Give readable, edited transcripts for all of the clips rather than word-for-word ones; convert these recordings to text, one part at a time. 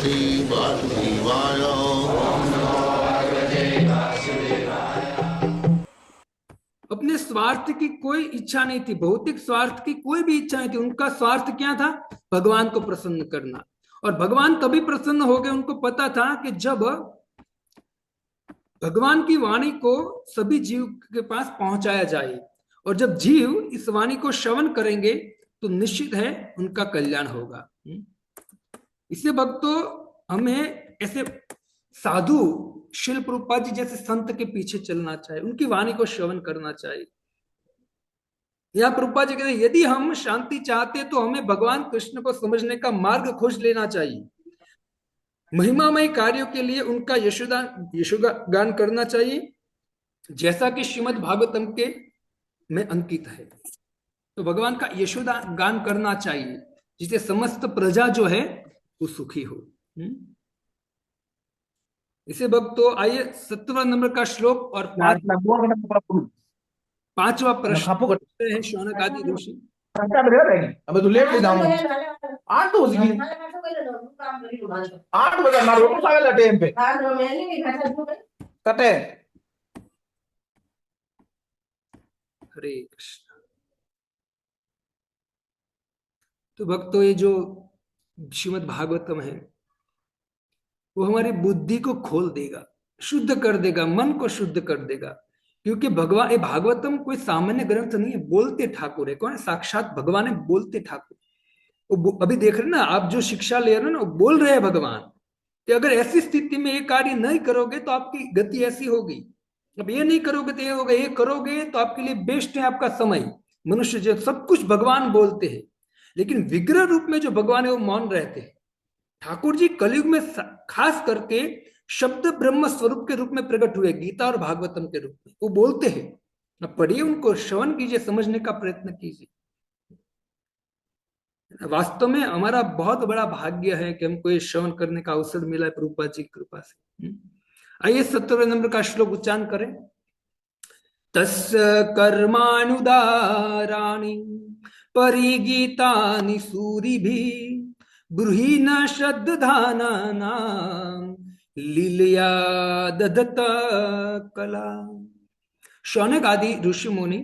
पार्वती वासुदेवाय। अपने स्वार्थ की कोई इच्छा नहीं थी, भौतिक स्वार्थ की कोई भी इच्छा नहीं थी। उनका स्वार्थ क्या था? भगवान को प्रसन्न करना। और भगवान तभी प्रसन्न हो गए, उनको पता था कि जब भगवान की वाणी को सभी जीव के पास पहुंचाया जाए, और जब जीव इस वाणी को श्रवण करेंगे तो निश्चित है उनका कल्याण होगा। इससे भक्तों, हमें ऐसे साधु शिल प्रभुपाद जी जैसे संत के पीछे चलना चाहिए, उनकी वाणी को श्रवण करना चाहिए। यहाँ प्रभुपाद जी कहते हैं, यदि हम शांति चाहते तो हमें भगवान कृष्ण को समझने का मार्ग खोज लेना चाहिए। महिमामय कार्यों के लिए उनका यशोगान करना चाहिए, जैसा कि श्रीमद् भागवतम के में अंकित है। तो भगवान का यशोदा गान करना चाहिए, जिससे समस्त प्रजा जो है वो सुखी हो। इसे भक्तों, आइए 17वां नंबर का श्लोक और 5वां प्रश्न है शौनक आदि ऋषि। अब तू लेट जाऊं 8 तो उसकी 8 बजे ना रोटी खावे टाइम पे कटे। हरे कृष्ण। तो भक्तों, ये जो श्रीमद् भागवतम है वो हमारी बुद्धि को खोल देगा, शुद्ध कर देगा, मन को शुद्ध कर देगा। क्योंकि भगवान, ये भागवतम कोई सामान्य ग्रंथ नहीं है, बोलते ठाकुर है। कौन? साक्षात भगवान है, बोलते ठाकुर। वो अभी देख रहे ना आप, जो शिक्षा ले रहे हो ना, वो बोल रहे हैं भगवान कि अगर ऐसी स्थिति में ये कार्य नहीं करोगे तो आपकी गति ऐसी होगी, अब ये नहीं करोगे तो ये होगा, ये करोगे तो आपके लिए बेस्ट है आपका समय। मनुष्य जो सब कुछ भगवान बोलते हैं, लेकिन विग्रह रूप में जो भगवान है वो मौन रहते हैं। ठाकुर जी कलयुग में खास करके शब्द ब्रह्म स्वरूप के रूप में प्रकट हुए, गीता और भागवतम के रूप में वो बोलते हैं। अब पढ़िए, उनको श्रवण कीजिए, समझने का प्रयत्न कीजिए। वास्तव में हमारा बहुत बड़ा भाग्य है कि हमको ये श्रवण करने का अवसर मिला है प्रभुपाद जी की कृपा से। आइए 17वें नंबर का श्लोक उच्चारण करें। तस्य कर्मानुदाराणि परिगीतानि सूरिभिः ब्रूहि न श्रद्धानानां लीलया ददत कला। शौनक आदि ऋषि मुनि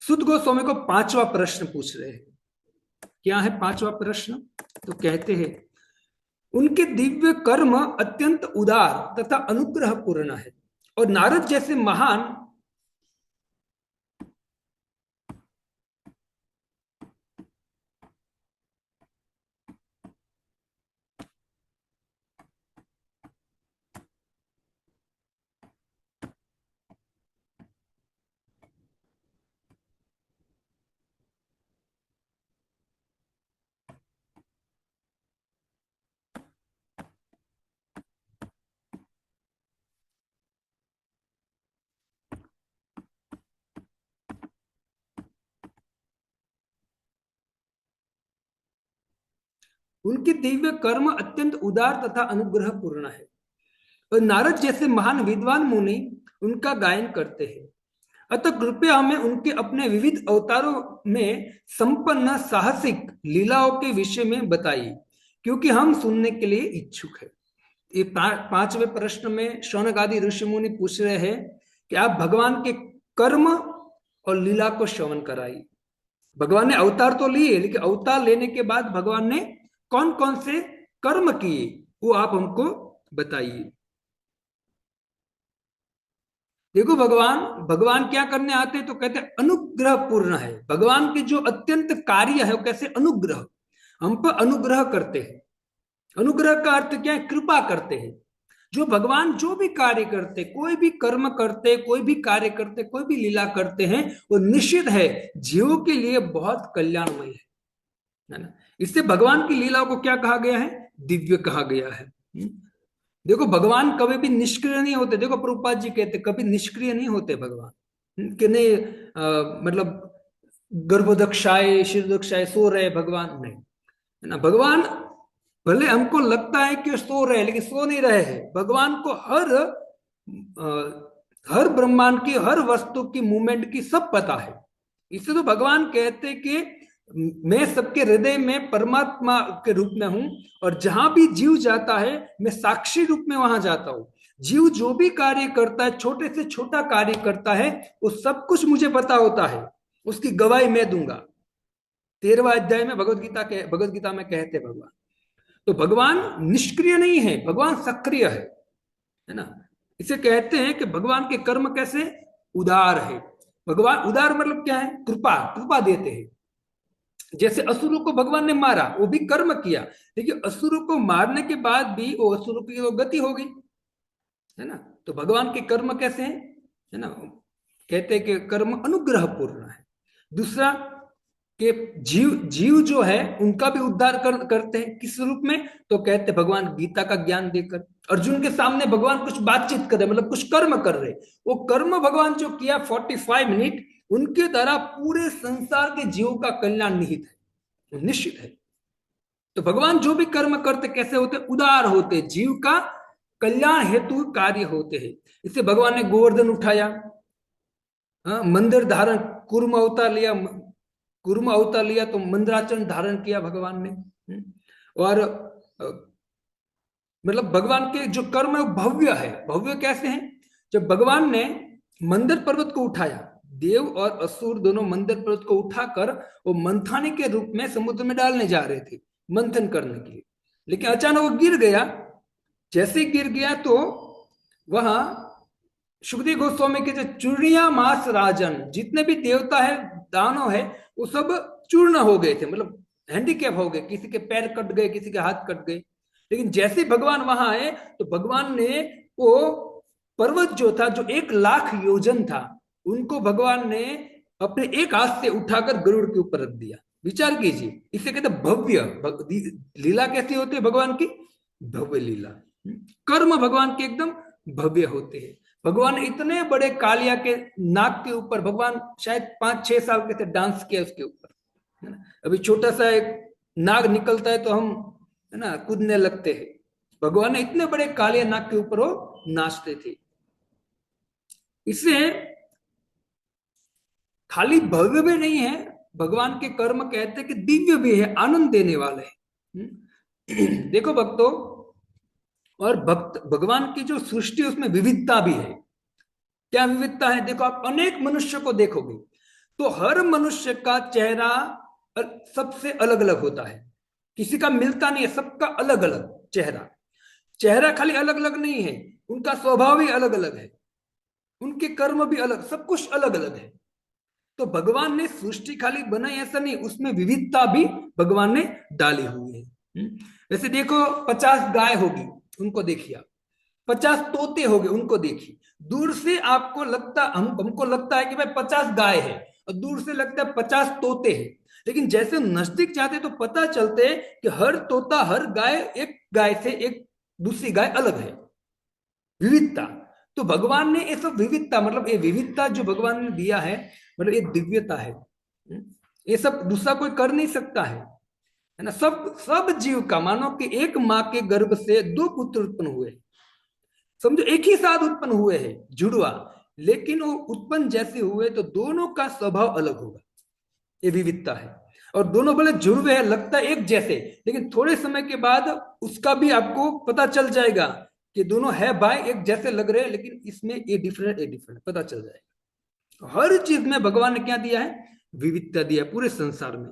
सुत गोस्वामी को 5वां प्रश्न पूछ रहे हैं। क्या है 5वां प्रश्न? तो कहते हैं, उनके दिव्य कर्म अत्यंत उदार तथा अनुग्रह पूर्ण है, और नारद जैसे महान उनके दिव्य कर्म अत्यंत उदार तथा अनुग्रह पूर्ण है, और नारद जैसे महान विद्वान मुनि उनका गायन करते हैं। अतः कृपया हमें उनके अपने विविध अवतारों में संपन्न साहसिक लीलाओं के विषय में बताइए, क्योंकि हम सुनने के लिए इच्छुक है। ये 5वें प्रश्न में शौनक आदि ऋषि मुनि पूछ रहे हैं कि आप भगवान के कर्म और लीला को श्रवण कराइए। भगवान ने अवतार तो लिए, लेकिन अवतार लेने के बाद भगवान ने कौन कौन से कर्म किए वो आप हमको बताइए। देखो, भगवान क्या करने आते हैं? तो कहते हैं अनुग्रह पूर्ण है। भगवान के जो अत्यंत कार्य है वो कैसे? अनुग्रह, हम पर अनुग्रह करते हैं। अनुग्रह का अर्थ क्या है? कृपा करते हैं। जो भगवान जो भी कार्य करते, कोई भी कर्म करते, कोई भी कार्य करते, कोई भी लीला करते हैं, वो निश्चित है जीवों के लिए बहुत कल्याणमय है ना। इससे भगवान की लीलाओं को क्या कहा गया है? दिव्य कहा गया है। देखो, भगवान कभी भी निष्क्रिय नहीं होते। देखो, प्रभुपाद जी कहते कभी निष्क्रिय नहीं होते भगवान, कि नहीं मतलब गर्भोदक्षाए शिरोदक्षाए सो रहे भगवान, नहीं है ना। भगवान भले हमको लगता है कि सो रहे, लेकिन सो नहीं रहे हैं। भगवान को हर ब्रह्मांड की हर वस्तु की मूवमेंट की सब पता है। इससे तो भगवान कहते कि मैं सबके हृदय में परमात्मा के रूप में हूं, और जहां भी जीव जाता है मैं साक्षी रूप में वहां जाता हूं। जीव जो भी कार्य करता है, छोटे से छोटा कार्य करता है, वो सब कुछ मुझे पता होता है, उसकी गवाही मैं दूंगा। 13वां अध्याय में भगवत गीता में कहते भगवान। तो भगवान निष्क्रिय नहीं है, भगवान सक्रिय है ना। इसे कहते हैं कि भगवान के कर्म कैसे उदार है। भगवान उदार मतलब क्या है? कृपा, कृपा देते हैं। जैसे असुरों को भगवान ने मारा, वो भी कर्म किया, लेकिन असुरों को मारने के बाद भी वो असुरों की वो गति हो गई, है ना। तो भगवान के कर्म कैसे हैं, है ना। कहते हैं कि कर्म अनुग्रह पूर्ण है। दूसरा कि जीव जीव जो है उनका भी उद्धार करते हैं। किस रूप में? तो कहते भगवान गीता का ज्ञान देकर। अर्जुन के सामने भगवान कुछ बातचीत कर रहे, मतलब कुछ कर्म कर रहे, वो कर्म भगवान जो किया 45 मिनट, उनके द्वारा पूरे संसार के जीवों का कल्याण निहित है, निश्चित है। तो भगवान जो भी कर्म करते कैसे होते? उदार होते, जीव का कल्याण हेतु कार्य होते हैं। इससे भगवान ने गोवर्धन उठाया, मंदिर धारण, कुर्म अवतार लिया, कुर्म अवतार लिया, तो मंदिराचरण धारण किया भगवान ने। और मतलब भगवान के जो कर्म है वो भव्य है। भव्य कैसे हैं? जब भगवान ने मंदिर पर्वत को उठाया, देव और असुर दोनों मंदिर पर्वत को उठाकर वो मंथानी के रूप में समुद्र में डालने जा रहे थे, मंथन करने के लिए, लेकिन अचानक वो गिर गया। जैसे गिर गया तो वहां सुखदेव गोस्वामी के जो चूर्णिया मास राजन, जितने भी देवता है, दानव है, वो सब चूर्ण हो गए थे, मतलब हैंडीकैप हो गए, किसी के पैर कट गए, किसी के हाथ कट गए। लेकिन जैसे भगवान वहां आए तो भगवान ने वो पर्वत जो था, जो 1,00,000 योजन था, उनको भगवान ने अपने एक हाथ से उठाकर गरुड़ के ऊपर रख दिया। विचार कीजिए, इसे कहते भव्य। लीला कैसी होती है भगवान की? भव्य लीला। कर्म भगवान के एकदम भव्य होते हैं। भगवान ने इतने बड़े कालिया के नाक के ऊपर, भगवान शायद 5-6 साल के थे, डांस किया उसके ऊपर, है ना। अभी छोटा सा एक नाग निकलता है तो हम, है ना, कूदने लगते हैं। भगवान ने इतने बड़े कालिया नाग के ऊपर वो नाचते थे। इससे खाली भव्य भी नहीं है, भगवान के कर्म कहते कि दिव्य भी है, आनंद देने वाले हैं। देखो भक्तों, और भगवान की जो सृष्टि उसमें विविधता भी है। क्या विविधता है? देखो, आप अनेक मनुष्य को देखोगे तो हर मनुष्य का चेहरा सबसे अलग अलग होता है, किसी का मिलता नहीं है, सबका अलग अलग चेहरा। चेहरा खाली अलग अलग नहीं है, उनका स्वभाव भी अलग अलग है, उनके कर्म भी अलग, सब कुछ अलग अलग है। तो भगवान ने सृष्टि खाली बनाई ऐसा नहीं, उसमें विविधता भी भगवान ने डाली हुई है। वैसे देखो, 50 गाय होगी, उनको देखिए, 50 तोते हो गए, उनको देखिए। दूर से आपको लगता, हमको लगता है कि भाई 50 गाय है, और दूर से लगता है 50 तोते हैं। लेकिन जैसे नजदीक जाते तो पता चलते कि हर तोता, हर गाय, एक गाय से एक दूसरी गाय अलग है। विविधता। तो भगवान ने ये सब विविधता, मतलब ये विविधता जो भगवान ने दिया है, मतलब ये दिव्यता है। ये सब दूसरा कोई कर नहीं सकता है ना। सब सब जीव का, मानो कि एक माँ के गर्भ से 2 पुत्र उत्पन्न हुए, समझो एक ही साथ उत्पन्न हुए हैं, जुड़वा, लेकिन वो उत्पन्न जैसे हुए तो दोनों का स्वभाव अलग होगा। ये विविधता है। और दोनों भले जुड़वे हैं, लगता है एक जैसे, लेकिन थोड़े समय के बाद उसका भी आपको पता चल जाएगा कि दोनों है भाई, एक जैसे लग रहे हैं, लेकिन इसमें ये डिफरेंट, ये डिफरेंट पता चल जाएगा। हर चीज में भगवान ने क्या दिया है? विविधता दिया पूरे संसार में।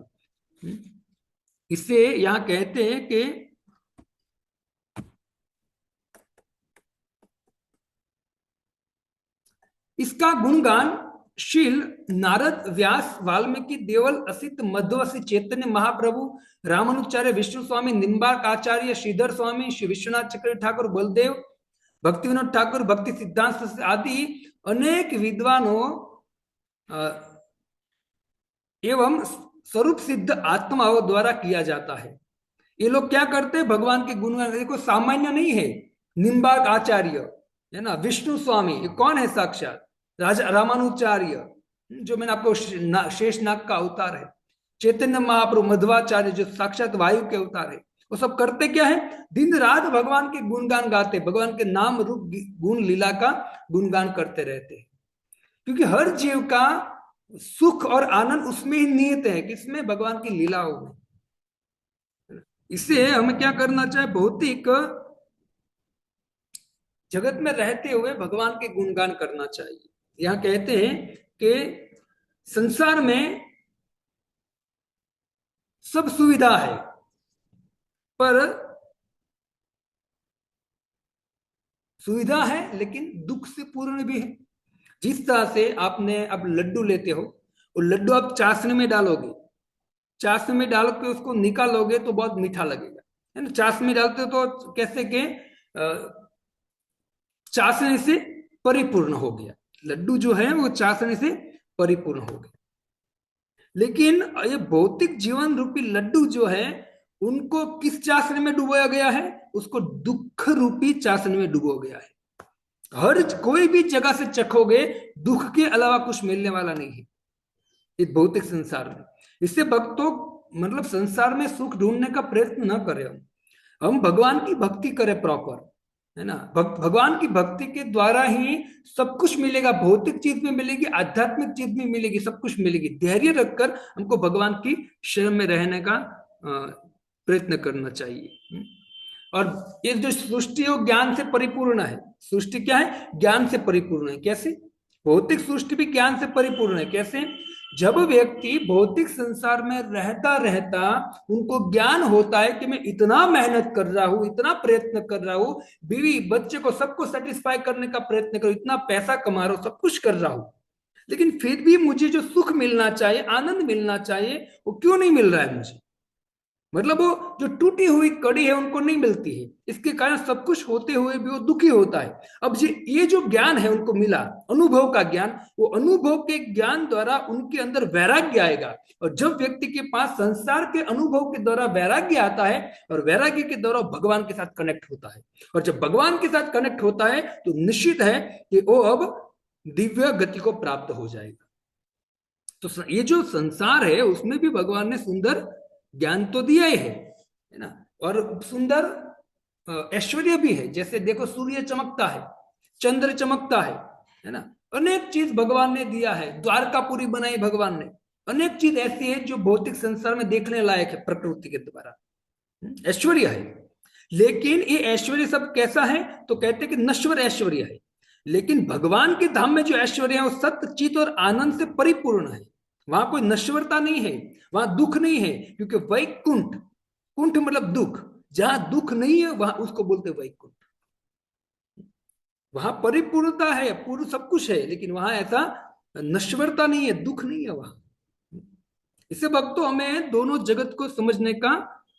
इससे यहां कहते हैं कि इसका गुणगान शील नारद, व्यास, वाल्मीकि, देवल, असित, मध्वसी, चैतन्य महाप्रभु, रामानुचार्य, विष्णु स्वामी, निम्बार्क आचार्य, श्रीधर स्वामी, श्री विश्वनाथ चक्रवर्ती ठाकुर, बलदेव, भक्ति विनोद ठाकुर, भक्ति सिद्धांत आदि अनेक विद्वानों एवं स्वरूप सिद्ध आत्माओं द्वारा किया जाता है। ये लोग क्या करते हैं? भगवान के गुणगान। देखो, सामान्य नहीं है। निम्बार्क आचार्य, है ना, विष्णु स्वामी, ये कौन है? साक्षात राजा रामानुचार्य, जो मैंने आपको शेषनाग का अवतार है। चैतन्य महाप्रभु, मध्वाचार्य, जो साक्षात वायु के अवतार है। वो सब करते क्या है? दिन रात भगवान के गुणगान गाते, भगवान के नाम रूप गुण लीला का गुणगान करते रहते हैं। क्योंकि हर जीव का सुख और आनंद उसमें ही निहित है, किसमें? भगवान की लीलाओं में। इससे हमें क्या करना चाहिए? भौतिक जगत में रहते हुए भगवान के गुणगान करना चाहिए। यहाँ कहते हैं कि संसार में सब सुविधा है, पर सुविधा है लेकिन दुख से पूर्ण भी है। जिस तरह से आपने अब लड्डू लेते हो, और लड्डू आप चाशनी में डालोगे, चाशनी में डाल के उसको निकालोगे तो बहुत मीठा लगेगा, है ना। चाशनी में डालते हो तो कैसे के चाशनी से परिपूर्ण हो गया, लड्डू जो है वो चाशनी से परिपूर्ण हो गया। लेकिन ये भौतिक जीवन रूपी लड्डू जो है, उनको किस चाशनी में डुबोया गया है? उसको दुख रूपी चाशनी में डुबो गया है। हर कोई भी जगह से चखोगे, दुख के अलावा कुछ मिलने वाला नहीं है इस भौतिक संसार में। इससे भक्तों मतलब संसार में सुख ढूंढने का प्रयत्न न करें, हम भगवान की भक्ति करें प्रॉपर, है ना। भगवान की भक्ति के द्वारा ही सब कुछ मिलेगा, भौतिक चीज में मिलेगी, आध्यात्मिक चीज में मिलेगी, सब कुछ मिलेगी। धैर्य रखकर हमको भगवान की शरण में रहने का प्रयत्न करना चाहिए। और ये जो सृष्टि है वो ज्ञान से परिपूर्ण है। सृष्टि क्या है? ज्ञान से परिपूर्ण है। कैसे? भौतिक सृष्टि भी ज्ञान से परिपूर्ण है। कैसे? जब व्यक्ति भौतिक संसार में रहता रहता उनको ज्ञान होता है कि मैं इतना मेहनत कर रहा हूं, इतना प्रयत्न कर रहा हूं, बीवी बच्चे को सबको सेटिस्फाई करने का प्रयत्न करूं, इतना पैसा कमा रहा हूं, सब कुछ कर रहा हूं, लेकिन फिर भी मुझे जो सुख मिलना चाहिए, आनंद मिलना चाहिए, वो क्यों नहीं मिल रहा है मुझे? मतलब वो जो टूटी हुई कड़ी है उनको नहीं मिलती है, इसके कारण सब कुछ होते हुए भी वो दुखी होता है। अब ये जो ज्ञान है उनको मिला, अनुभव का ज्ञान, वो अनुभव के ज्ञान द्वारा उनके अंदर वैराग्य आएगा। और जब व्यक्ति के पास संसार के अनुभव के द्वारा वैराग्य आता है, और वैराग्य के द्वारा भगवान के साथ कनेक्ट होता है, और जब भगवान के साथ कनेक्ट होता है तो निश्चित है कि वो अब दिव्य गति को प्राप्त हो जाएगा। तो ये जो संसार है उसमें भी भगवान ने सुंदर ज्ञान तो दिया ही है ना, और सुंदर ऐश्वर्य भी है। जैसे देखो, सूर्य चमकता है, चंद्र चमकता है ना, अनेक चीज भगवान ने दिया है, द्वारकापुरी बनाई भगवान ने, अनेक चीज ऐसी है जो भौतिक संसार में देखने लायक है प्रकृति के द्वारा, ऐश्वर्य है। लेकिन ये ऐश्वर्य सब कैसा है? तो कहते हैं कि नश्वर ऐश्वर्य है। लेकिन भगवान के धाम में जो ऐश्वर्य है वो सत्य, चित और आनंद से परिपूर्ण है। वहां कोई नश्वरता नहीं है, वहां दुख नहीं है, क्योंकि वैकुंठ, कुंठ मतलब दुख, जहां दुख नहीं है वहां उसको बोलते वैकुंठ। वहां परिपूर्णता है, पूर्ण सब कुछ है, लेकिन वहां ऐसा नश्वरता नहीं है, दुख नहीं है वहां। इससे भक्तों हमें दोनों जगत को समझने का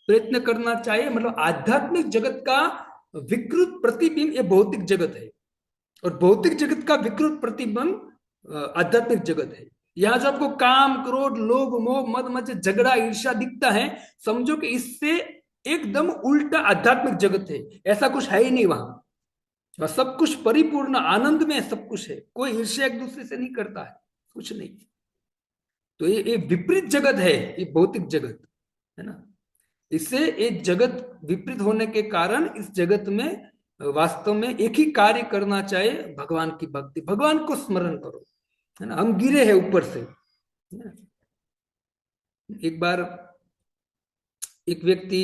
प्रयत्न करना चाहिए। मतलब आध्यात्मिक जगत का विकृत प्रतिबिंब ये भौतिक जगत है, और भौतिक जगत का विकृत प्रतिबिंब आध्यात्मिक जगत है। यहाँ जो आपको काम, क्रोध, लोभ, मोह, मद मत्सर, झगड़ा, ईर्ष्या दिखता है, समझो कि इससे एकदम उल्टा आध्यात्मिक जगत है। ऐसा कुछ है ही नहीं वहां, सब कुछ परिपूर्ण आनंद में सब कुछ है, कोई ईर्ष्या एक दूसरे से नहीं करता है, कुछ नहीं। तो ये विपरीत जगत है, ये भौतिक जगत है ना। इससे ये जगत विपरीत होने के कारण इस जगत में वास्तव में एक ही कार्य करना चाहिए, भगवान की भक्ति, भगवान को स्मरण करो, है ना। हम गिरे हैं ऊपर से। एक बार एक व्यक्ति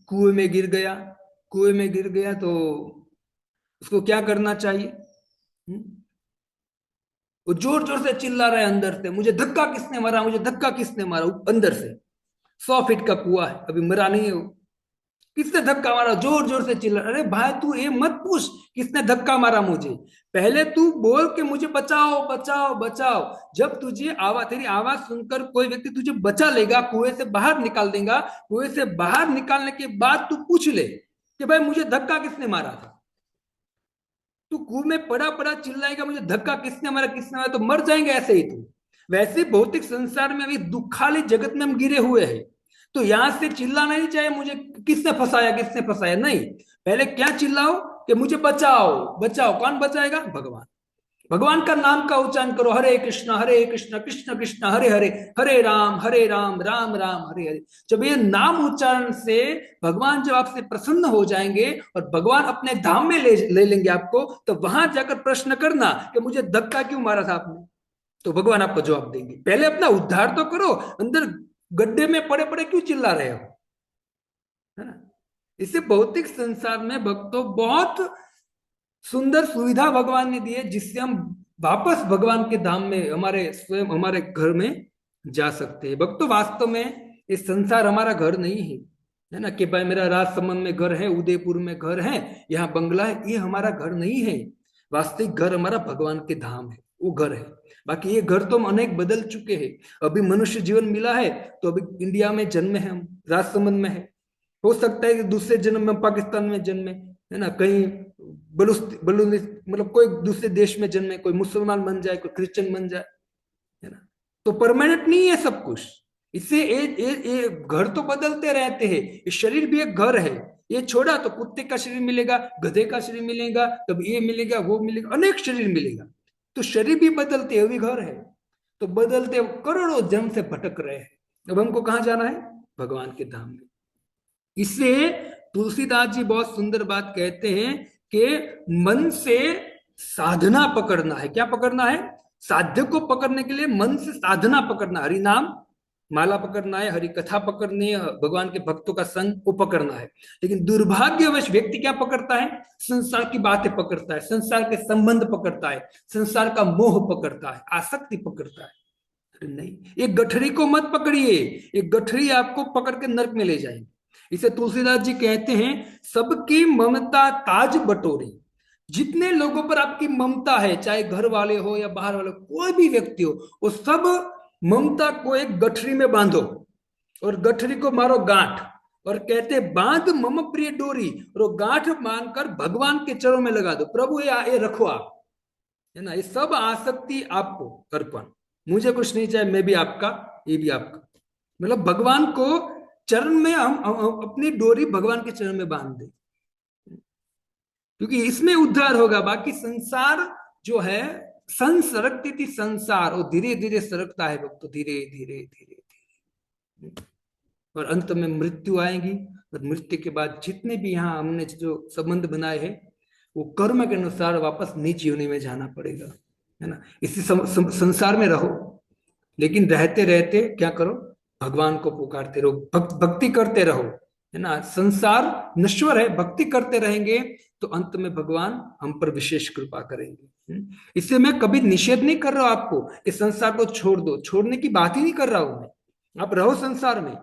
कुएं में गिर गया, कुएं में गिर गया तो उसको क्या करना चाहिए? वो जोर जोर से चिल्ला रहा है अंदर से, मुझे धक्का किसने मारा, मुझे धक्का किसने मारा, अंदर से। 100 फीट का कुआं है, अभी मरा नहीं है वो, किसने धक्का मारा, जोर जोर से चिल्ला। अरे भाई तू ये मत पूछ किसने धक्का मारा मुझे, पहले तू बोल के मुझे बचाओ बचाओ बचाओ। जब तुझे आवाज, तेरी आवाज सुनकर कोई व्यक्ति तुझे बचा लेगा, कुएं से बाहर निकाल देगा, कुएं से बाहर निकालने के बाद तू पूछ ले कि भाई मुझे धक्का किसने मारा था। तू कुएं में पड़ा पड़ा चिल्लाएगा मुझे धक्का किसने मारा किसने मारा, तो मर जाएंगे ऐसे ही तू। वैसे भौतिक संसार में अभी दुखाली जगत में हम गिरे हुए हैं, तो यहां से चिल्लाना नहीं चाहिए मुझे किसने फंसाया किसने फंसाया, नहीं। पहले क्या चिल्लाओ कि मुझे बचाओ बचाओ। कौन बचाएगा? भगवान। भगवान का नाम का उच्चारण करो, हरे कृष्ण कृष्ण कृष्ण हरे हरे, हरे राम राम राम हरे हरे। जब ये नाम उच्चारण से भगवान जब आपसे प्रसन्न हो जाएंगे और भगवान अपने धाम में ले लेंगे आपको, तो वहां जाकर प्रश्न करना कि मुझे धक्का क्यों मारा था आपने, तो भगवान आपको जवाब देंगे। पहले अपना उद्धार तो करो, अंदर गड्ढे में पड़े पड़े क्यों चिल्ला रहे हो, है ना। इससे भौतिक संसार में भक्तों बहुत सुंदर सुविधा भगवान ने दी है, जिससे हम वापस भगवान के धाम में, हमारे स्वयं हमारे घर में जा सकते हैं। भक्तों वास्तव में ये संसार हमारा घर नहीं है ना, कि भाई मेरा राजसमंद में घर है, उदयपुर में घर है, यहाँ बंगला है, ये हमारा घर नहीं है। वास्तविक घर हमारा भगवान के धाम है, वो घर है। बाकी ये घर तो हम अनेक बदल चुके हैं। अभी मनुष्य जीवन मिला है तो अभी इंडिया में जन्मे हैं हम, राजसमंद में है। हो सकता है कि दूसरे जन्म में पाकिस्तान में जन्मे, है ना, कहीं मतलब कोई दूसरे देश में जन्मे, कोई मुसलमान बन जाए, कोई क्रिश्चियन बन जाए, है ना। तो परमानेंट नहीं है सब कुछ। इससे ये घर तो बदलते रहते हैं। ये शरीर भी एक घर है। ये छोड़ा तो कुत्ते का शरीर मिलेगा, गधे का शरीर मिलेगा, तब ये मिलेगा, वो मिलेगा, अनेक शरीर मिलेगा। तो शरीर भी बदलते हैं, भी घर है। तो बदलते करोड़ों जन्म से भटक रहे हैं। अब हमको कहाँ जाना है? भगवान के धाम में। इससे तुलसीदास जी बहुत सुंदर बात कहते हैं कि मन से साधना पकड़ना है। क्या पकड़ना है? साध्य को पकड़ने के लिए मन से साधना पकड़ना, हरि नाम माला पकड़ना है, हरि कथा पकड़नी है, भगवान के भक्तों का संग को पकड़ना है। लेकिन दुर्भाग्यवश व्यक्ति क्या पकड़ता है? संसार की बातें पकड़ता है, संसार के संबंध पकड़ता है, संसार का मोह पकड़ता है, आसक्ति पकड़ता है। नहीं, एक गठरी को मत पकड़िए, एक गठरी आपको पकड़ के नरक में ले जाएगी। इसे तुलसीदास जी कहते हैं, सबकी ममता ताज बटोरी। जितने लोगों पर आपकी ममता है, चाहे घर वाले हो या बाहर वाले, कोई भी व्यक्ति हो, वो सब ममता को एक गठरी में बांधो और गठरी को मारो गांठ, और कहते बांध मम प्रिय डोरी, और वो गांठ बांधकर भगवान के चरणों में लगा दो। प्रभु ये रखो आप, है ना। ये सब आसक्ति आपको अर्पण, मुझे कुछ नहीं चाहिए, मैं भी आपका, ये भी आपका। मतलब भगवान को चरण में हम अपनी डोरी भगवान के चरण में बांध दें, क्योंकि इसमें उद्धार होगा। बाकी संसार जो है, संसरकती थी संसार, और धीरे धीरे सरकता है भक्तों, धीरे धीरे धीरे धीरे, और अंत में मृत्यु आएगी। और मृत्यु के बाद जितने भी यहाँ हमने जो संबंध बनाए हैं, वो कर्म के अनुसार वापस नीच योनि में जाना पड़ेगा, है ना। इसी संसार में रहो, लेकिन रहते रहते क्या करो? भगवान को पुकारते रहो, भक्ति करते रहो, है ना। संसार नश्वर है, भक्ति करते रहेंगे तो अंत में भगवान हम पर विशेष कृपा करेंगे। इससे मैं कभी निषेध नहीं कर रहा हूं आपको, इस संसार को छोड़ दो, छोड़ने की बात ही नहीं कर रहा हूं मैं। आप रहो संसार में,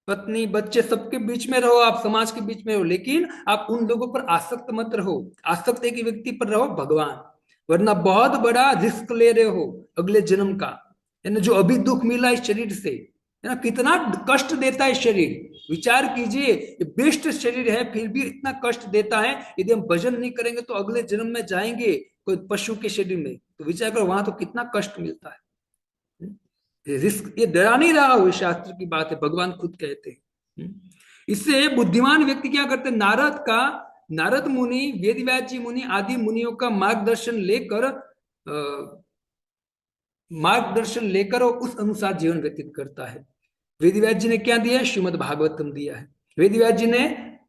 पत्नी बच्चे सबके बीच में रहो, आप समाज के बीच में रहो, लेकिन आप उन लोगों पर आसक्त मत रहो। आसक्त एक व्यक्ति पर रहो, भगवान, वरना बहुत बड़ा रिस्क ले रहे हो अगले जन्म का, है ना। जो अभी दुख मिला इस शरीर से, है ना, कितना कष्ट देता है शरीर। विचार कीजिए, ये बेस्ट शरीर है, फिर भी इतना कष्ट देता है। यदि हम भजन नहीं करेंगे तो अगले जन्म में जाएंगे कोई पशु के शरीर में, तो विचार करो वहां तो कितना कष्ट मिलता है। रिस्क, ये डरा नहीं रहा हो, शास्त्र की बात है, भगवान खुद कहते हैं। इससे बुद्धिमान व्यक्ति क्या करते हैं? नारद मुनि, वेदव्यास जी मुनि आदि मुनियों का मार्गदर्शन लेकर और उस अनुसार जीवन व्यतीत करता है। वेदव्यास जी ने क्या दिया है? श्रीमद् भागवतम दिया है। वेदव्यास जी ने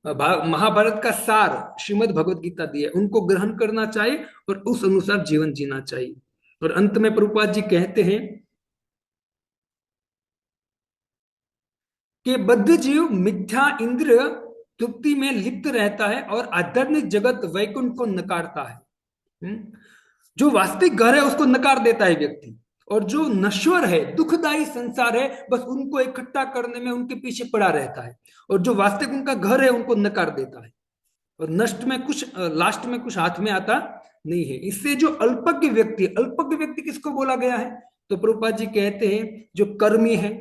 महाभारत का सार श्रीमद् भगवत गीता दिया है। उनको ग्रहण करना चाहिए और उस अनुसार जीवन जीना चाहिए। और अंत में प्रभुपाद जी कहते हैं कि बद्ध जीव मिथ्या इंद्र तृप्ति में लिप्त रहता है और आध्यात्मिक जगत वैकुंठ को नकारता है। जो वास्तविक घर है उसको नकार देता है व्यक्ति, और जो नश्वर है, दुखदायी संसार है, बस उनको इकट्ठा करने में उनके पीछे पड़ा रहता है। और जो वास्तविक उनका घर है उनको नकार देता है, और नष्ट में कुछ, लास्ट में कुछ हाथ में आता नहीं है। इससे जो अल्पज्ञ व्यक्ति किसको बोला गया है? तो प्रभुपाद जी कहते हैं जो कर्मी है,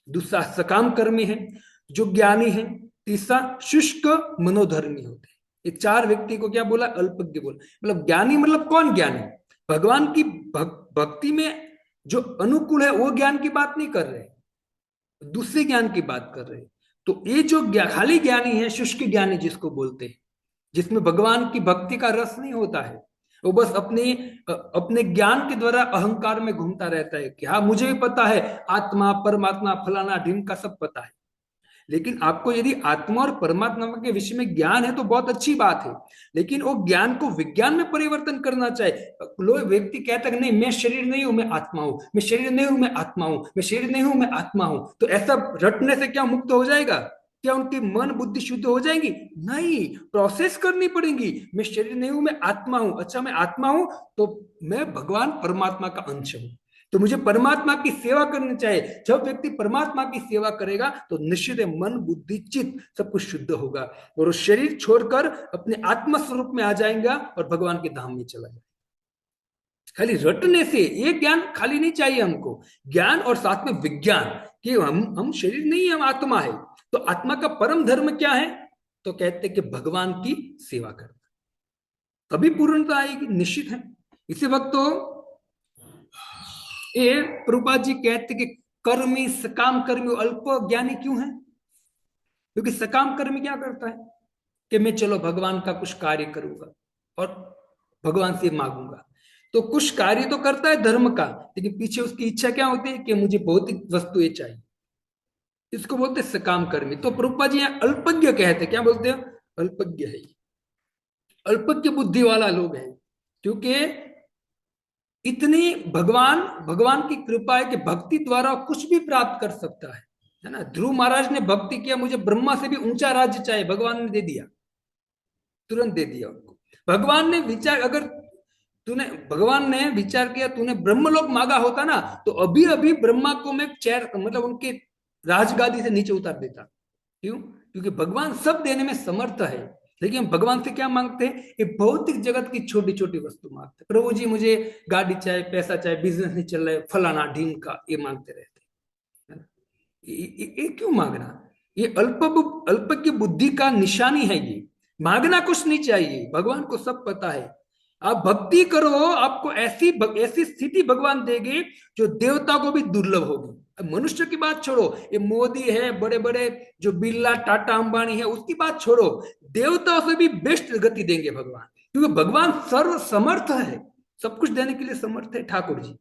दूसरा सकाम कर्मी है, जो ज्ञानी है, तीसरा शुष्क मनोधर्मी होते हैं। ये चार व्यक्ति को क्या बोला? अल्पज्ञ बोला। मतलब ज्ञानी मतलब कौन ज्ञानी? भगवान की भक्ति में जो अनुकूल है वो ज्ञान की बात नहीं कर रहे, दूसरे ज्ञान की बात कर रहे। तो ये जो खाली ज्ञानी है, शुष्क ज्ञानी जिसको बोलते हैं, जिसमें भगवान की भक्ति का रस नहीं होता है, वो बस अपने ज्ञान के द्वारा अहंकार में घूमता रहता है कि हाँ मुझे भी पता है, आत्मा परमात्मा फलाना ढिम का सब पता है। लेकिन आपको यदि आत्मा और परमात्मा के विषय में ज्ञान है तो बहुत अच्छी बात है, लेकिन वो ज्ञान को विज्ञान में परिवर्तन करना चाहिए। लोग व्यक्ति कहता है नहीं मैं शरीर नहीं हूं मैं आत्मा हूं, मैं शरीर नहीं हूं मैं आत्मा हूं, मैं शरीर नहीं हूं मैं आत्मा हूं, तो ऐसा रटने से क्या मुक्त हो जाएगा? क्या उनकी मन बुद्धि शुद्ध हो जाएगी? नहीं, प्रोसेस करनी पड़ेगी। मैं शरीर नहीं हूं मैं आत्मा हूं, अच्छा मैं आत्मा हूं तो मैं भगवान परमात्मा का अंश हूं, तो मुझे परमात्मा की सेवा करनी चाहिए। जब व्यक्ति परमात्मा की सेवा करेगा तो निश्चित मन बुद्धि चित्त सब कुछ शुद्ध होगा और वो शरीर छोड़कर अपने आत्मा स्वरूप में आ जाएगा और भगवान के धाम में चला जाएगा। खाली रटने से ये ज्ञान खाली नहीं चाहिए हमको, ज्ञान और साथ में विज्ञान कि हम शरीर नहीं हम आत्मा है। तो आत्मा का परम धर्म क्या है? तो कहते कि भगवान की सेवा करना, तभी पूर्णता आएगी, निश्चित है। इसी वक्त तो ये प्रभुपाद जी कहते कि कर्मी सकाम कर्मी अल्प ज्ञानी क्यों है? क्योंकि सकाम कर्मी क्या करता है कि मैं चलो भगवान का कुछ कार्य करूंगा और भगवान से मांगूंगा, तो कुछ कार्य तो करता है धर्म का, लेकिन पीछे उसकी इच्छा क्या होती है कि मुझे भौतिक वस्तुएं चाहिए, इसको बोलते सकाम कर्मी। तो प्रभुपाद जी यहाँ अल्पज्ञ कहते, क्या बोलते हैं? अल्पज्ञ है, अल्पज्ञ बुद्धि वाला लोग है, क्योंकि इतनी भगवान भगवान की कृपा है कि भक्ति द्वारा कुछ भी प्राप्त कर सकता है ना। ध्रुव महाराज ने भक्ति किया, मुझे ब्रह्मा से भी ऊंचा राज्य चाहिए, भगवान ने दे दिया, तुरंत दे दिया उनको। भगवान ने विचार, अगर तूने भगवान ने विचार किया तूने ब्रह्मलोक मांगा होता ना तो अभी अभी ब्रह्मा को मैं चेयर मतलब उनके राजगादी से नीचे उतार देता। क्यों? क्योंकि भगवान सब देने में समर्थ है, लेकिन हम भगवान से क्या मांगते हैं? ये भौतिक जगत की छोटी छोटी वस्तु मांगते हैं। प्रभु जी मुझे गाड़ी चाहिए, पैसा चाहिए, बिजनेस नहीं चल रहा है, फलाना ढींग का, ये मांगते रहते हैं। ये क्यों मांगना? ये अल्प की बुद्धि का निशानी है। ये मांगना कुछ नहीं चाहिए, भगवान को सब पता है। आप भक्ति करो, आपको ऐसी ऐसी स्थिति भगवान देंगे जो देवता को भी दुर्लभ होगी। मनुष्य की बात छोड़ो, ये मोदी है, बड़े बड़े जो बिरला टाटा अंबानी है, उसकी बात छोड़ो, देवताओं से भी बेस्ट गति देंगे भगवान, क्योंकि भगवान सर्व समर्थ है, सब कुछ देने के लिए समर्थ है ठाकुर जी।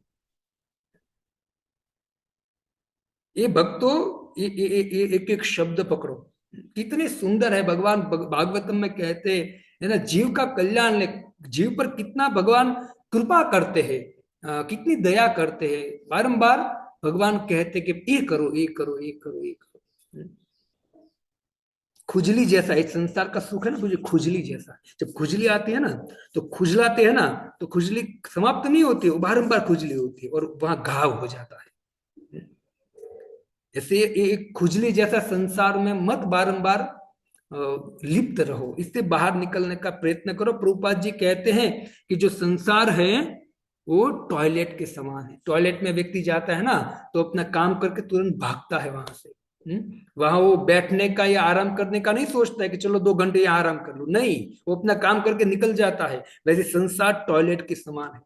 ये भक्तों एक एक शब्द पकड़ो, कितने सुंदर है। भगवान भागवतम में कहते है ना, जीव का कल्याण, जीव पर कितना भगवान कृपा करते हैं, कितनी दया करते हैं। बारंबार भगवान कहते कि ये करो ये करो ये करो ये करो। खुजली जैसा एक संसार का सुख है ना, मुझे खुजली जैसा, जब खुजली आती है ना तो खुजलाते हैं ना, तो खुजली समाप्त नहीं होती, वो बारंबार खुजली होती है और वहां घाव हो जाता है। ऐसे एक खुजली जैसा संसार में मत बारंबार लिप्त रहो, इससे बाहर निकलने का प्रयत्न करो। प्रभुपाद जी कहते हैं कि जो संसार है वो टॉयलेट के समान है। टॉयलेट में व्यक्ति जाता है ना तो अपना काम करके तुरंत भागता है वहां से। वहां वो बैठने का या आराम करने का नहीं सोचता है कि चलो 2 घंटे यहाँ आराम कर लो, नहीं, वो अपना काम करके निकल जाता है। वैसे संसार टॉयलेट के समान है,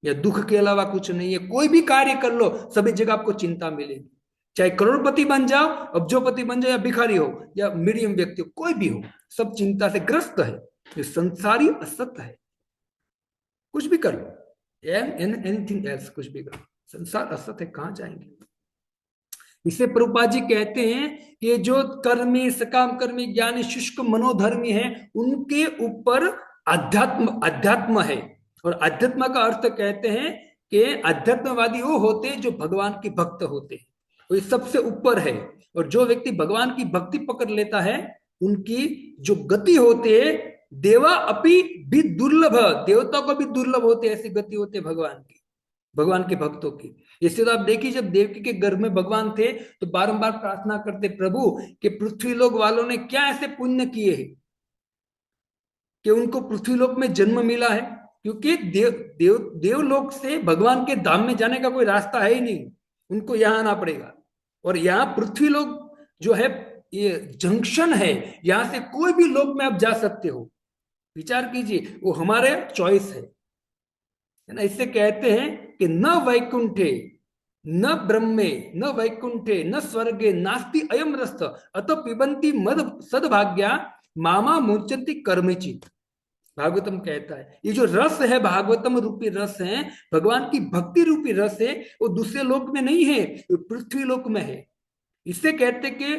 या दुख के अलावा कुछ नहीं है। कोई भी कार्य कर लो सभी जगह आपको चिंता मिलेगी, चाहे करोड़पति बन जाओ, अब्जोपति बन जाओ, या भिखारी हो या मीडियम व्यक्ति हो, कोई भी हो, सब चिंता से ग्रस्त है। ये संसारी असत्य है, कुछ भी कर लो, एनीथिंग एल्स, कुछ भी करो, संसार असत्य है, कहां जाएंगे। इसे प्रभुपाद जी कहते हैं कि जो कर्मी सकाम कर्मी ज्ञानी शुष्क मनोधर्मी है उनके ऊपर अध्यात्म अध्यात्म है। और अध्यात्म का अर्थ कहते हैं कि अध्यात्मवादी वो होते हैं जो भगवान के भक्त होते हैं, वो सबसे ऊपर है। और जो व्यक्ति भगवान की भक्ति पकड़ लेता है उनकी जो गति होती है, देवा अपि भी दुर्लभ, देवता को भी दुर्लभ होते, ऐसी गति होते भगवान की, भगवान के भक्तों की। इससे तो आप देखिए जब देवकी के गर्भ में भगवान थे तो बारंबार प्रार्थना करते प्रभु कि पृथ्वी लोक वालों ने क्या ऐसे पुण्य किए हैं कि उनको पृथ्वी लोक में जन्म मिला है। क्योंकि देवलोक से भगवान के धाम में जाने का कोई रास्ता है ही नहीं, उनको यहाँ आना पड़ेगा। और यहाँ पृथ्वी लोक जो है ये जंक्शन है, यहां से कोई भी लोक में आप जा सकते हो। विचार कीजिए, वो हमारे चॉइस है ना। इससे कहते हैं कि न वैकुंठे न ब्रह्मे न वैकुंठे न स्वर्गे नास्ति अयम रस्थ अत पिबंती मद सद्भाग्या मामा मुंचती कर्मचित। भागवतम कहता है ये जो रस है, भागवतम रूपी रस है, भगवान की भक्ति रूपी रस है, वो दूसरे लोक में नहीं है, वो पृथ्वी लोक में है। इससे कहते कि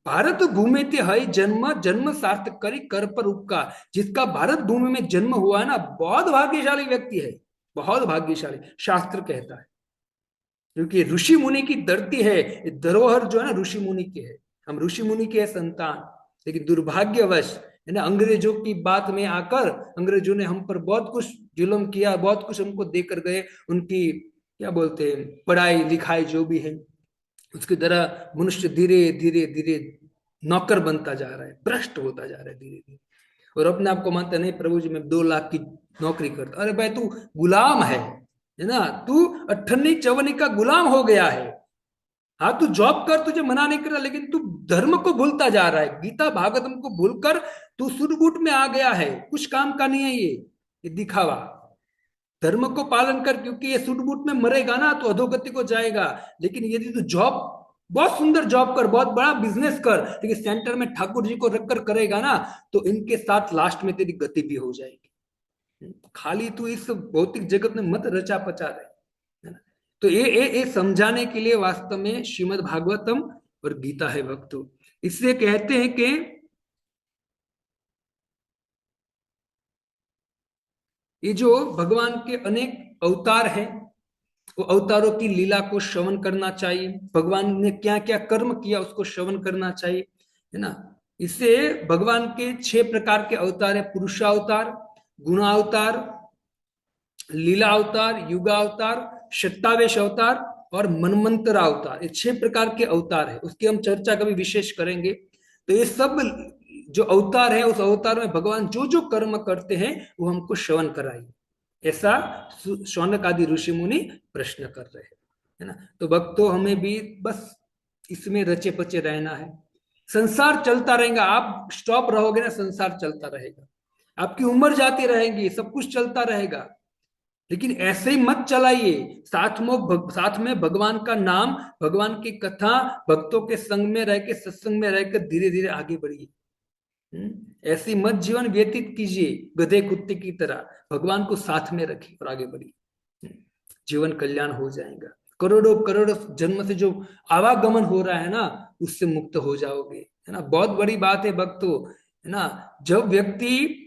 भारत भूमि ते है जन्म, जन्म सार्थक करी कर पर उपकार। जिसका भारत भूमि में जन्म हुआ है ना, बहुत भाग्यशाली व्यक्ति है, बहुत भाग्यशाली, शास्त्र कहता है। क्योंकि ऋषि मुनि की धरती है, धरोहर जो है ना ऋषि मुनि के है, हम ऋषि मुनि के संतान। लेकिन दुर्भाग्यवश है ना, अंग्रेजों की बात में आकर अंग्रेजों ने हम पर बहुत कुछ जुल्म किया, बहुत कुछ हमको देकर गए। उनकी क्या बोलते हैं, पढ़ाई लिखाई जो भी है, उसकी तरह मनुष्य धीरे धीरे धीरे नौकर बनता जा रहा है, भ्रष्ट होता जा रहा है धीरे धीरे। और अपने आप को मानता नहीं, प्रभु जी मैं 2 लाख की नौकरी करता। अरे भाई तू गुलाम है ना, तू अठन्नी चवन्नी का गुलाम हो गया है। हाँ तू जॉब कर, तुझे मना नहीं कर रहा, लेकिन तू धर्म को भूलता जा रहा है, गीता भागवतम को भूलकर तू सुरगुट में आ गया है। कुछ काम का नहीं है ये दिखावा। धर्म को पालन कर, क्योंकि ये सुटबुट में मरेगा ना तो अधोगति को जाएगा। लेकिन यदि तू जॉब, बहुत सुंदर जॉब कर, बहुत बड़ा बिजनेस कर, लेकिन सेंटर में ठाकुर जी को रखकर करेगा ना, तो इनके साथ लास्ट में तेरी गति भी हो जाएगी। खाली तू इस भौतिक जगत में मत रचा पचा रहे, है ना। तो ये समझाने के लिए वास्तव में श्रीमद् भागवतम और गीता है भक्तों। इसलिए कहते हैं कि ये जो भगवान के अनेक अवतार हैं, वो अवतारों की लीला को श्रवण करना चाहिए। भगवान ने क्या क्या कर्म किया उसको श्रवण करना चाहिए, है ना। इससे भगवान के 6 प्रकार के अवतार है, पुरुषावतार, गुणावतार, लीला अवतार, युगा अवतार, शक्तावेश अवतार और मनमंत्र अवतार। ये 6 प्रकार के अवतार है, उसकी हम चर्चा कभी विशेष करेंगे। तो ये सब जो अवतार है, उस अवतार में भगवान जो जो कर्म करते हैं वो हमको श्रवण कराइए, ऐसा शौनक आदि ऋषि मुनि प्रश्न कर रहे हैं, है ना। तो भक्तों हमें भी बस इसमें रचे पचे रहना है। संसार चलता रहेगा, आप स्टॉप रहोगे ना संसार चलता रहेगा, आपकी उम्र जाती रहेगी, सब कुछ चलता रहेगा। लेकिन ऐसे ही मत चलाइए, साथ में भगवान का नाम, भगवान की कथा, भक्तों के संग में रह के, सत्संग में रहकर धीरे धीरे आगे बढ़िए। ऐसी मत जीवन व्यतीत कीजिए गधे कुत्ते की तरह, भगवान को साथ में रखिए और आगे बढ़िए, जीवन कल्याण हो जाएगा। करोड़ों करोड़ों जन्म से जो आवागमन हो रहा है ना, उससे मुक्त हो जाओगे, है ना। बहुत बड़ी बात है भक्तों, है ना। जब व्यक्ति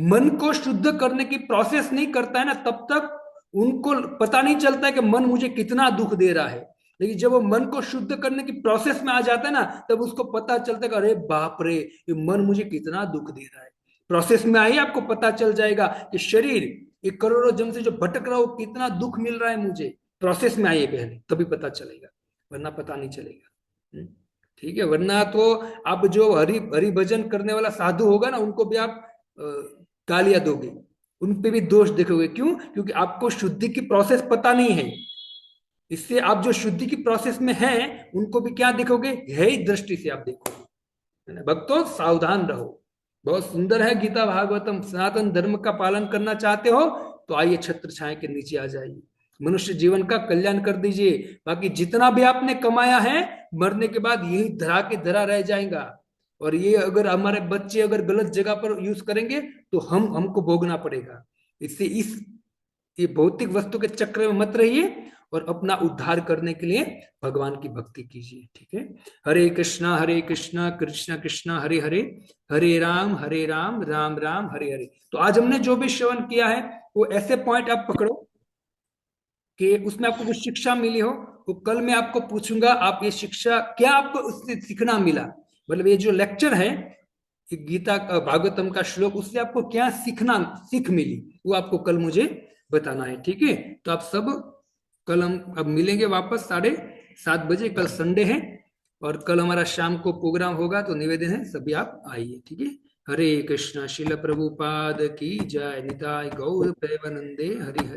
मन को शुद्ध करने की प्रोसेस नहीं करता है ना, तब तक उनको पता नहीं चलता है कि मन मुझे कितना दुख दे रहा है। लेकिन जब वो मन को शुद्ध करने की प्रोसेस में आ जाता है ना, तब उसको पता चलता है कि अरे बाप रे, ये मन मुझे कितना दुख दे रहा है। प्रोसेस में आइए, आपको पता चल जाएगा कि शरीर ये करोड़ों जन्म से जो भटक रहा है, वो कितना दुख मिल रहा है मुझे। प्रोसेस में आइए पहले, तभी पता चलेगा, वरना पता नहीं चलेगा। ठीक है, वरना तो आप जो हरि भजन करने वाला साधु होगा ना, उनको भी आप गालियां दोगे, उन पे भी दोष देखोगे। क्यों? क्योंकि आपको शुद्धि की प्रोसेस पता नहीं है। इससे आप जो शुद्धि की प्रोसेस में हैं, उनको भी क्या देखोगे, यही दृष्टि से आप देखोगे। भक्तों सावधान रहो, बहुत सुंदर है गीता भागवतम। सनातन धर्म का पालन करना चाहते हो तो आइए छत्र छाया के नीचे आ जाइए, मनुष्य जीवन का कल्याण कर दीजिए। बाकी जितना भी आपने कमाया है, मरने के बाद यही धरा के धरा रह जाएगा। और ये अगर हमारे बच्चे अगर गलत जगह पर यूज करेंगे तो हमको भोगना पड़ेगा। इससे ये भौतिक वस्तु के चक्र में मत रहिए और अपना उद्धार करने के लिए भगवान की भक्ति कीजिए। ठीक है, हरे कृष्णा कृष्णा कृष्णा हरे हरे, हरे राम राम राम हरे हरे। तो आज हमने जो भी श्रवण किया है वो ऐसे पॉइंट आप पकड़ो कि उसमें आपको कुछ शिक्षा मिली हो। तो कल मैं आपको पूछूंगा, आप ये शिक्षा क्या आपको उससे सीखना मिला, मतलब ये जो लेक्चर है गीता का भागवतम का श्लोक, उससे आपको क्या सीख मिली, वो आपको कल मुझे बताना है। ठीक है, तो आप सब कल हम अब मिलेंगे वापस 7:30 बजे। कल संडे है और कल हमारा शाम को प्रोग्राम होगा, तो निवेदन है सभी आप आइए। ठीक है, हरे कृष्णा, शिल प्रभुपाद की जय, निताय गौर प्रेमानंदे, हरि हरि।